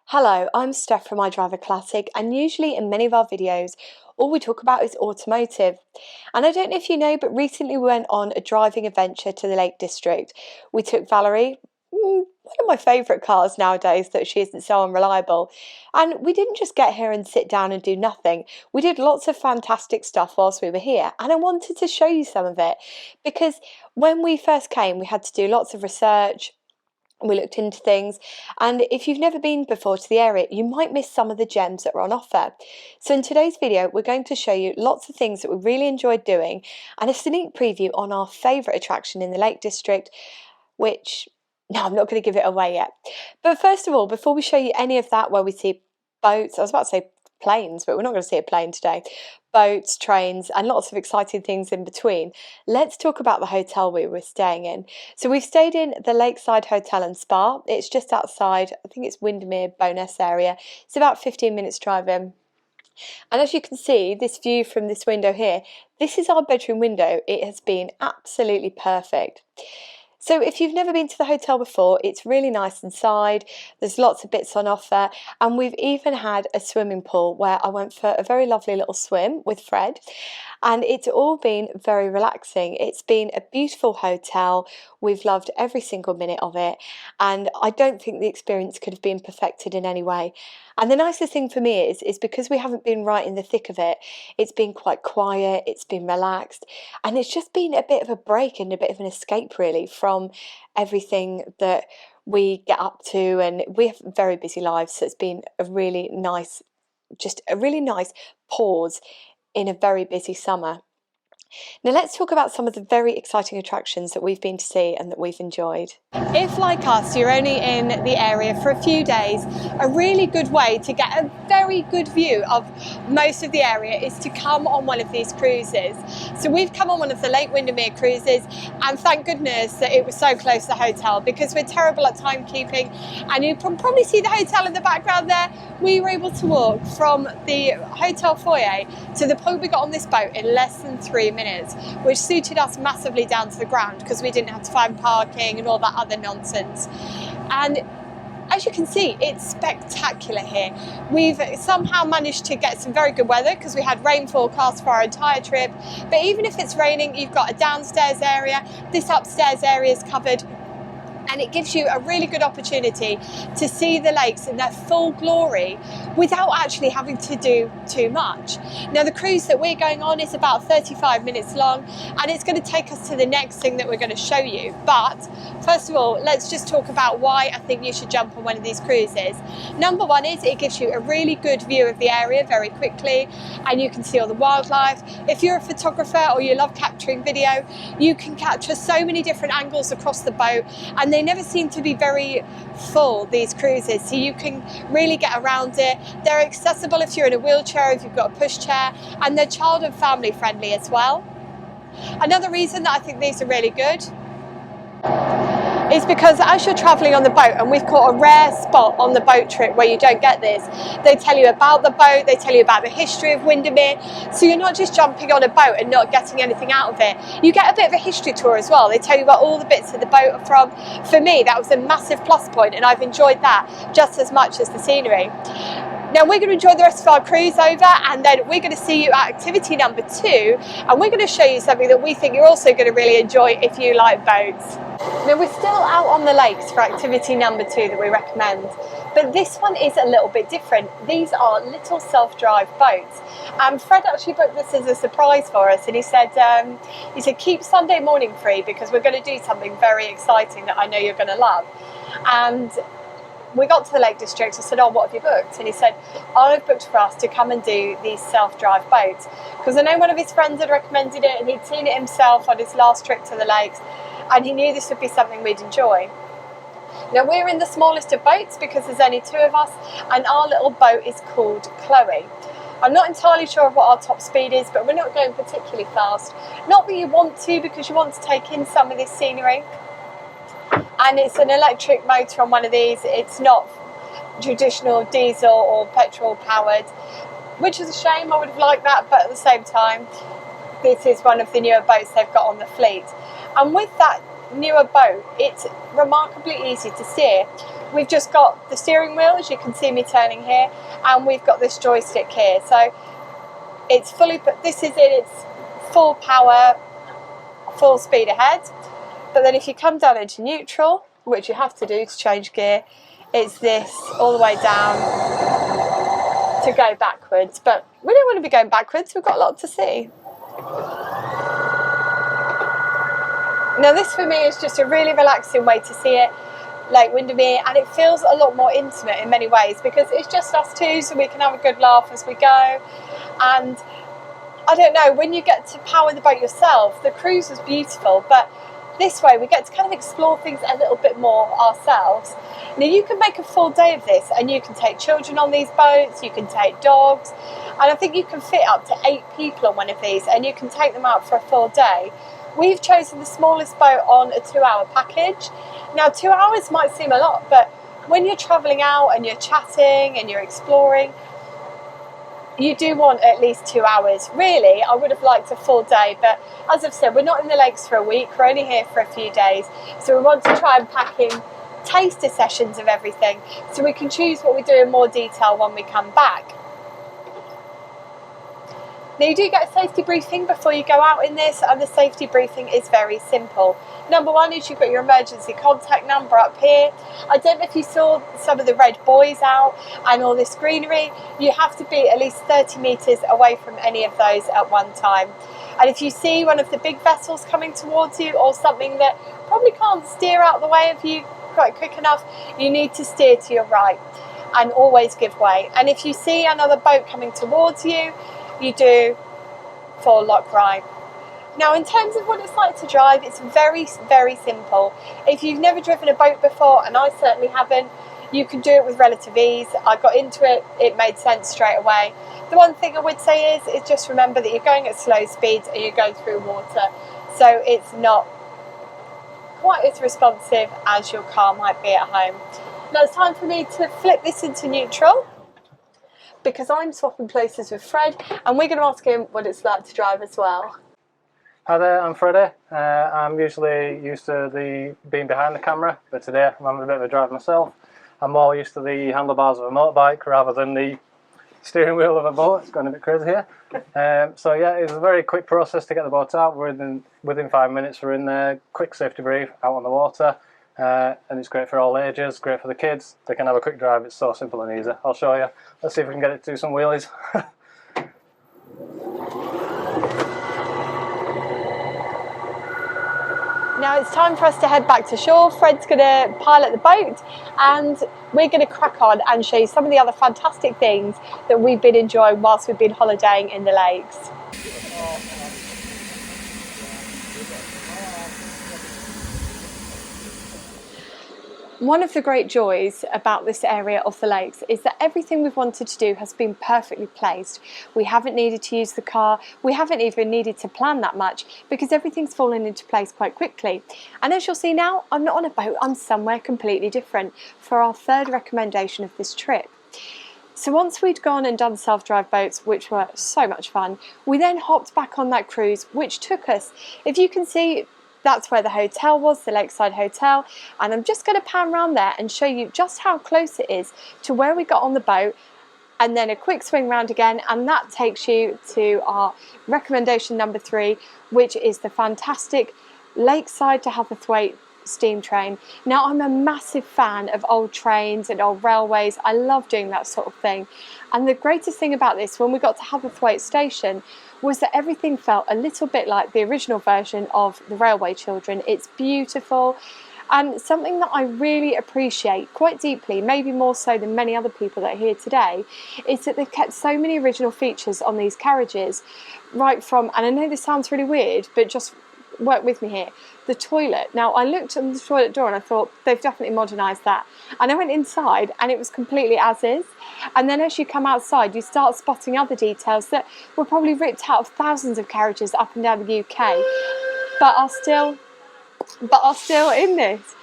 Hello, I'm Steph from iDriver Classic, and usually in many of our videos all we talk about is automotive. And I don't know if you know, but recently we went on a driving adventure to the Lake District. We took Valerie, one of my favourite cars nowadays that she isn't so unreliable, and we didn't just get here and sit down and do nothing. We did lots of fantastic stuff whilst we were here, and I wanted to show you some of it because when we first came we had to do lots of research. We looked into things, and if you've never been before to the area, you might miss some of the gems that are on offer. So in today's video we're going to show you lots of things that we really enjoyed doing and a sneak preview on our favourite attraction in the Lake District, which, no, I'm not going to give it away yet. But first of all, before we show you any of that, where we see boats, I was about to say planes, but we're not going to see a plane today, boats, trains, and lots of exciting things in between, let's talk about the hotel we were staying in. So we've stayed in the Lakeside Hotel and Spa. It's just outside, I think it's Windermere, Bowness area. It's about 15 minutes drive in. And as you can see, this view from this window here, this is our bedroom window. It has been absolutely perfect. So if you've never been to the hotel before, it's really nice inside. There's lots of bits on offer, and we've even had a swimming pool where I went for a very lovely little swim with Fred, and it's all been very relaxing. It's been a beautiful hotel. We've loved every single minute of it, and I don't think the experience could have been perfected in any way. And the nicest thing for me is because we haven't been right in the thick of it, it's been quite quiet, it's been relaxed, and it's just been a bit of a break and a bit of an escape really from everything that we get up to. And we have very busy lives, so it's been a really nice, just a really nice pause in a very busy summer. Now let's talk about some of the very exciting attractions that we've been to see and that we've enjoyed. If, like us, you're only in the area for a few days, a really good way to get a very good view of most of the area is to come on one of these cruises. So we've come on one of the Lake Windermere cruises, and thank goodness that it was so close to the hotel, because we're terrible at timekeeping, and you can probably see the hotel in the background there. We were able to walk from the hotel foyer to the point we got on this boat in less than 3 minutes, which suited us massively down to the ground because we didn't have to find parking and all that other nonsense. And as you can see, it's spectacular here. We've somehow managed to get some very good weather because we had rain forecast for our entire trip, but even if it's raining, you've got a downstairs area. This upstairs area is covered, and it gives you a really good opportunity to see the lakes in their full glory without actually having to do too much. Now the cruise that we're going on is about 35 minutes long, and it's going to take us to the next thing that we're going to show you. But first of all, let's just talk about why I think you should jump on one of these cruises. Number one is it gives you a really good view of the area very quickly, and you can see all the wildlife. If you're a photographer or you love capturing video, you can capture so many different angles across the boat, and they never seem to be very full, these cruises, so you can really get around it. They're accessible if you're in a wheelchair, if you've got a pushchair, and they're child and family friendly as well. Another reason that I think these are really good is because as you're travelling on the boat, and we've caught a rare spot on the boat trip where you don't get this, they tell you about the boat, they tell you about the history of Windermere, so you're not just jumping on a boat and not getting anything out of it. You get a bit of a history tour as well. They tell you about all the bits of the boat are from. For me, that was a massive plus point, and I've enjoyed that just as much as the scenery. Now we're going to enjoy the rest of our cruise over, and then we're going to see you at activity number 2, and we're going to show you something that we think you're also going to really enjoy if you like boats. Now we're still out on the lakes for activity number 2 that we recommend, but this one is a little bit different. These are little self-drive boats, and Fred actually booked this as a surprise for us, and he said keep Sunday morning free because we're going to do something very exciting that I know you're going to love. And we got to the Lake District. I said, oh, what have you booked? And he said, I've booked for us to come and do these self-drive boats, because I know one of his friends had recommended it and he'd seen it himself on his last trip to the lakes, and he knew this would be something we'd enjoy. Now we're in the smallest of boats because there's only 2 of us, and our little boat is called Chloe. I'm not entirely sure of what our top speed is, but we're not going particularly fast. Not that you want to, because you want to take in some of this scenery. And it's an electric motor on one of these. It's not traditional diesel or petrol powered, which is a shame. I would have liked that, but at the same time, this is one of the newer boats they've got on the fleet. And with that newer boat, it's remarkably easy to steer. we've just got the steering wheel, as you can see me turning here, and we've got this joystick here. So it's fully, but this is in its full power, full speed ahead. But then if you come down into neutral, which you have to do to change gear, it's this all the way down to go backwards. But we don't want to be going backwards, we've got a lot to see. Now this for me is just a really relaxing way to see it, Lake Windermere, and it feels a lot more intimate in many ways because it's just us two, so we can have a good laugh as we go. And I don't know, when you get to power the boat yourself, the cruise was beautiful, but this way we get to kind of explore things a little bit more ourselves. Now you can make a full day of this, and you can take children on these boats, you can take dogs, and I think you can fit up to 8 people on one of these, and you can take them out for a full day. We've chosen the smallest boat on a 2-hour package. Now 2 hours might seem a lot, but when you're travelling out and you're chatting and you're exploring, you do want at least 2 hours. Really, I would have liked a full day, but as I've said, we're not in the lakes for a week, we're only here for a few days, so we want to try and pack in taster sessions of everything so we can choose what we do in more detail when we come back. Now you do get a safety briefing before you go out in this, and the safety briefing is very simple. Number one is you've got your emergency contact number up here. I don't know if you saw some of the red buoys out and all this greenery. You have to be at least 30 metres away from any of those at one time. And if you see one of the big vessels coming towards you, or something that probably can't steer out the way of you quite quick enough, you need to steer to your right and always give way. And if you see another boat coming towards you, you do full lock right. Now in terms of what it's like to drive, it's very, very simple. If you've never driven a boat before, and I certainly haven't, you can do it with relative ease. I got into it, it made sense straight away. The one thing I would say is just remember that you're going at slow speeds and you're going through water, so it's not quite as responsive as your car might be at home. Now it's time for me to flip this into neutral, because I'm swapping places with Fred, and we're going to ask him what it's like to drive as well. Hi there, I'm Freddie. I'm usually used to being behind the camera, but today I'm having a bit of a drive myself. I'm more used to the handlebars of a motorbike rather than the steering wheel of a boat. It's going a bit crazy here. So yeah, it was a very quick process to get the boat out. Within 5 minutes we're in there, quick safety brief, out on the water. And it's great for all ages, great for the kids. They can have a quick drive, it's so simple and easy. I'll show you. Let's see if we can get it to do some wheelies. Now it's time for us to head back to shore. Fred's going to pilot the boat, and we're going to crack on and show you some of the other fantastic things that we've been enjoying whilst we've been holidaying in the lakes. One of the great joys about this area of the lakes is that everything we've wanted to do has been perfectly placed. We haven't needed to use the car, we haven't even needed to plan that much, because everything's fallen into place quite quickly. And as you'll see now, I'm not on a boat, I'm somewhere completely different for our third recommendation of this trip. So once we'd gone and done self-drive boats, which were so much fun, we then hopped back on that cruise, which took us, if you can see, that's where the hotel was, the Lakeside Hotel, and I'm just going to pan around there and show you just how close it is to where we got on the boat, and then a quick swing round again, and that takes you to our recommendation number 3, which is the fantastic Lakeside to Haverthwaite steam train. Now I'm a massive fan of old trains and old railways. I love doing that sort of thing, and the greatest thing about this, when we got to Haverthwaite station, was that everything felt a little bit like the original version of The Railway Children. It's beautiful, and something that I really appreciate quite deeply, maybe more so than many other people that are here today, is that they've kept so many original features on these carriages, right from, and I know this sounds really weird, but just work with me here, the toilet. Now I looked at the toilet door and I thought they've definitely modernised that, and I went inside and it was completely as is, and then as you come outside you start spotting other details that were probably ripped out of thousands of carriages up and down the UK, but are still in this,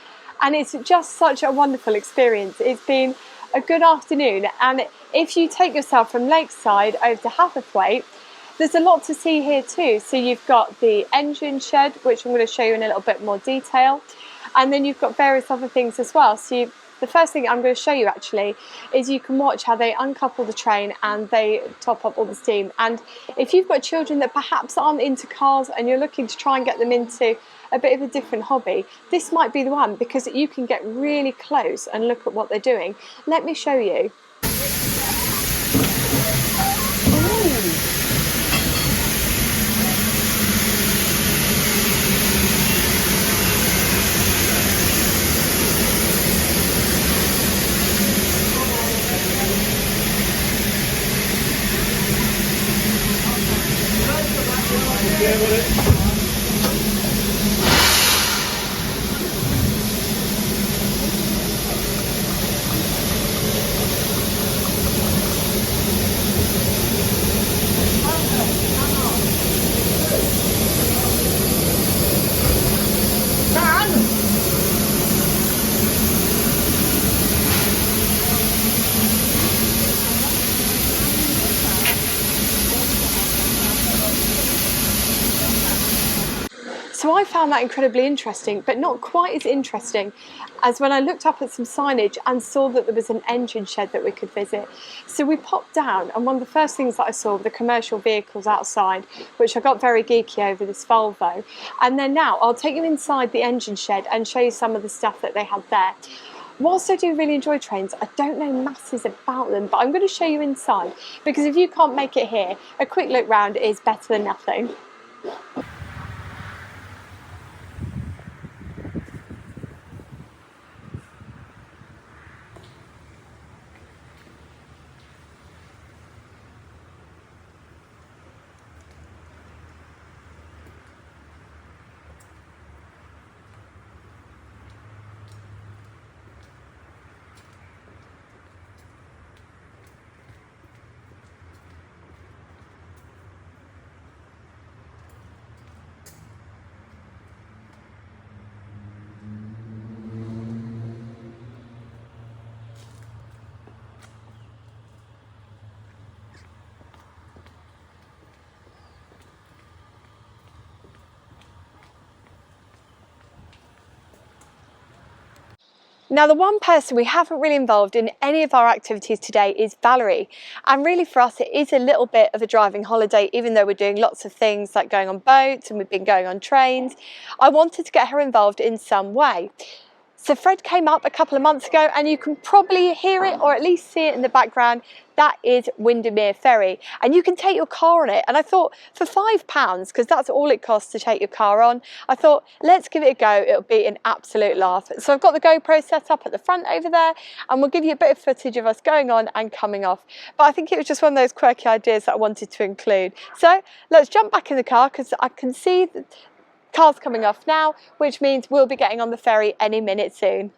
and it's just such a wonderful experience. It's been a good afternoon, and if you take yourself from Lakeside over to Haverthwaite, there's a lot to see here too. So you've got the engine shed, which I'm going to show you in a little bit more detail, and then you've got various other things as well. So the first thing I'm going to show you actually is you can watch how they uncouple the train and they top up all the steam. And if you've got children that perhaps aren't into cars and you're looking to try and get them into a bit of a different hobby, this might be the one, because you can get really close and look at what they're doing. Let me show you. So I found that incredibly interesting, but not quite as interesting as when I looked up at some signage and saw that there was an engine shed that we could visit. So we popped down, and one of the first things that I saw were the commercial vehicles outside, which I got very geeky over, this Volvo. And then now I'll take you inside the engine shed and show you some of the stuff that they had there. Whilst I do really enjoy trains, I don't know masses about them, but I'm going to show you inside, because if you can't make it here, a quick look round is better than nothing. Now, the one person we haven't really involved in any of our activities today is Valerie. And really for us, it is a little bit of a driving holiday, even though we're doing lots of things like going on boats and we've been going on trains. I wanted to get her involved in some way. So Fred came up a couple of months ago, and you can probably hear it or at least see it in the background. That is Windermere ferry, and you can take your car on it. And I thought for £5, because that's all it costs to take your car on, I thought let's give it a go. It'll be an absolute laugh. So I've got the GoPro set up at the front over there, and we'll give you a bit of footage of us going on and coming off. But I think it was just one of those quirky ideas that I wanted to include. So let's jump back in the car, because I can see that car's coming off now, which means we'll be getting on the ferry any minute soon.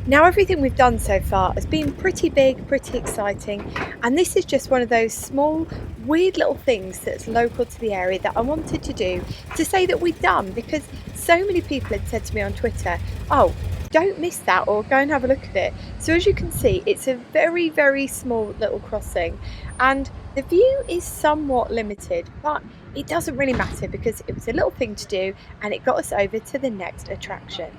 Now, everything we've done so far has been pretty big, pretty exciting, and this is just one of those small, weird little things that's local to the area that I wanted to do to say that we've done, because so many people had said to me on Twitter, oh, don't miss that, or go and have a look at it. So as you can see, it's a very, very small little crossing, and the view is somewhat limited, but it doesn't really matter because it was a little thing to do and it got us over to the next attraction.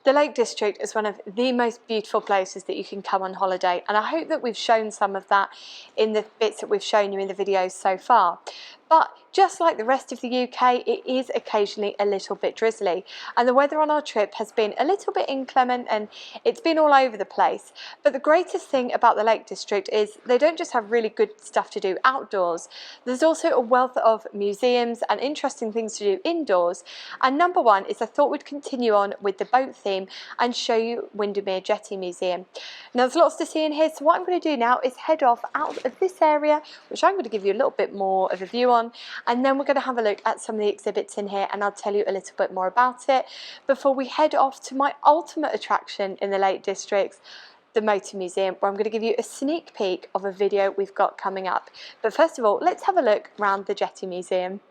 The Lake District is one of the most beautiful places that you can come on holiday, and I hope that we've shown some of that in the bits that we've shown you in the videos so far. But just like the rest of the UK, it is occasionally a little bit drizzly, and the weather on our trip has been a little bit inclement and it's been all over the place. But the greatest thing about the Lake District is they don't just have really good stuff to do outdoors, there's also a wealth of museums and interesting things to do indoors. And number one is I thought we'd continue on with the boat theme and show you Windermere Jetty Museum. Now, there's lots to see in here, so what I'm going to do now is head off out of this area, which I'm going to give you a little bit more of a view on, and then we're going to have a look at some of the exhibits in here and I'll tell you a little bit more about it before we head off to my ultimate attraction in the Lake District, the Motor Museum, where I'm going to give you a sneak peek of a video we've got coming up. But first of all, let's have a look around the Jetty Museum.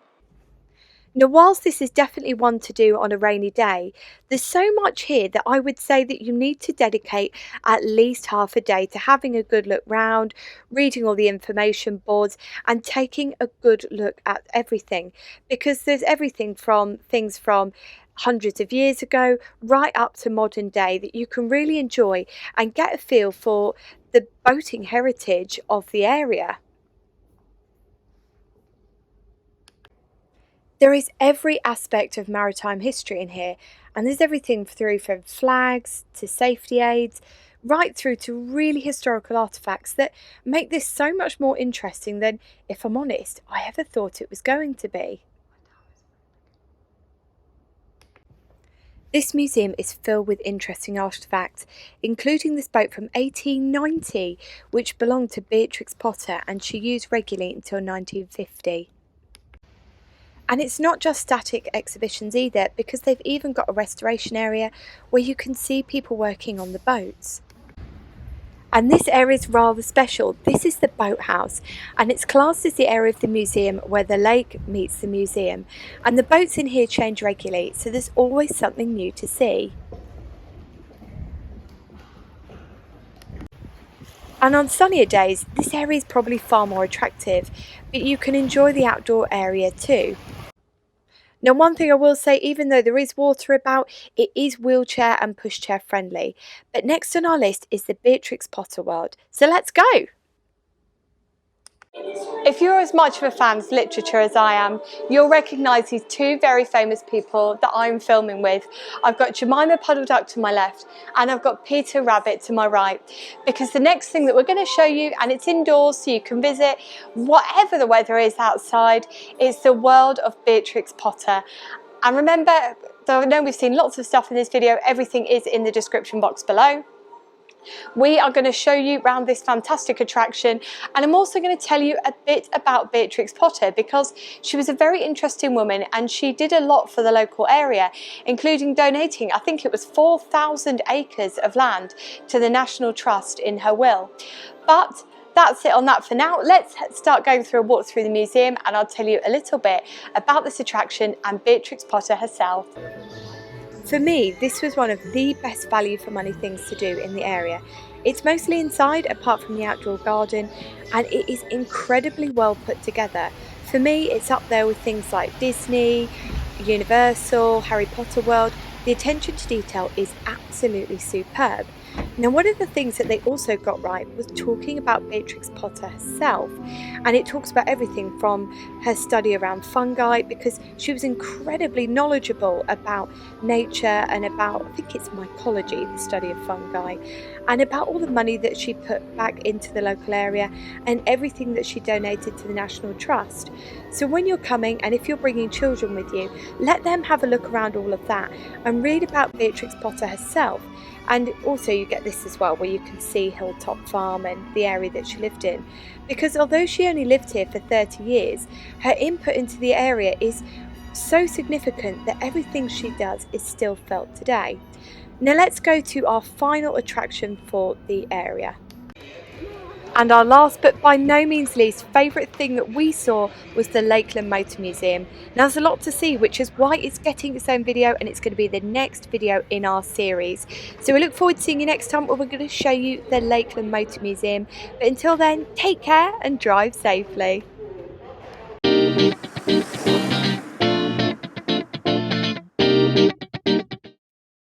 Now, whilst this is definitely one to do on a rainy day, there's so much here that I would say that you need to dedicate at least half a day to having a good look round, reading all the information boards and taking a good look at everything, because there's everything from things from hundreds of years ago right up to modern day that you can really enjoy and get a feel for the boating heritage of the area. There is every aspect of maritime history in here, and there's everything through from flags to safety aids, right through to really historical artefacts that make this so much more interesting than, if I'm honest, I ever thought it was going to be. This museum is filled with interesting artefacts, including this boat from 1890, which belonged to Beatrix Potter and she used regularly until 1950. And it's not just static exhibitions either, because they've even got a restoration area where you can see people working on the boats. And this area is rather special. This is the boathouse, and it's classed as the area of the museum where the lake meets the museum. And the boats in here change regularly, so there's always something new to see. And on sunnier days, this area is probably far more attractive, but you can enjoy the outdoor area too. Now, one thing I will say, even though there is water about, it is wheelchair and pushchair friendly. But next on our list is the Beatrix Potter World. So let's go! If you're as much of a fan of literature as I am, you'll recognise these two very famous people that I'm filming with. I've got Jemima Puddle Duck to my left and I've got Peter Rabbit to my right, because the next thing that we're going to show you, and it's indoors so you can visit whatever the weather is outside, is the world of Beatrix Potter. And remember, though I know we've seen lots of stuff in this video, everything is in the description box below. We are going to show you around this fantastic attraction, and I'm also going to tell you a bit about Beatrix Potter, because she was a very interesting woman and she did a lot for the local area, including donating, I think it was 4,000 acres of land to the National Trust in her will. But that's it on that for now. Let's start going through a walk through the museum and I'll tell you a little bit about this attraction and Beatrix Potter herself. For me, this was one of the best value for money things to do in the area. It's mostly inside, apart from the outdoor garden, and it is incredibly well put together. For me, it's up there with things like Disney, Universal, Harry Potter World. The attention to detail is absolutely superb. Now, one of the things that they also got right was talking about Beatrix Potter herself, and it talks about everything from her study around fungi, because she was incredibly knowledgeable about nature and about, I think it's mycology, the study of fungi, and about all the money that she put back into the local area and everything that she donated to the National Trust. So when you're coming, and if you're bringing children with you, let them have a look around all of that and read about Beatrix Potter herself. And also you get this as well, where you can see Hilltop Farm and the area that she lived in. Because although she only lived here for 30 years, her input into the area is so significant that everything she does is still felt today. Now let's go to our final attraction for the area. And our last but by no means least favourite thing that we saw was the Lakeland Motor Museum. Now there's a lot to see, which is why it's getting its own video, and it's going to be the next video in our series. So we look forward to seeing you next time, where we're going to show you the Lakeland Motor Museum. But until then, take care and drive safely.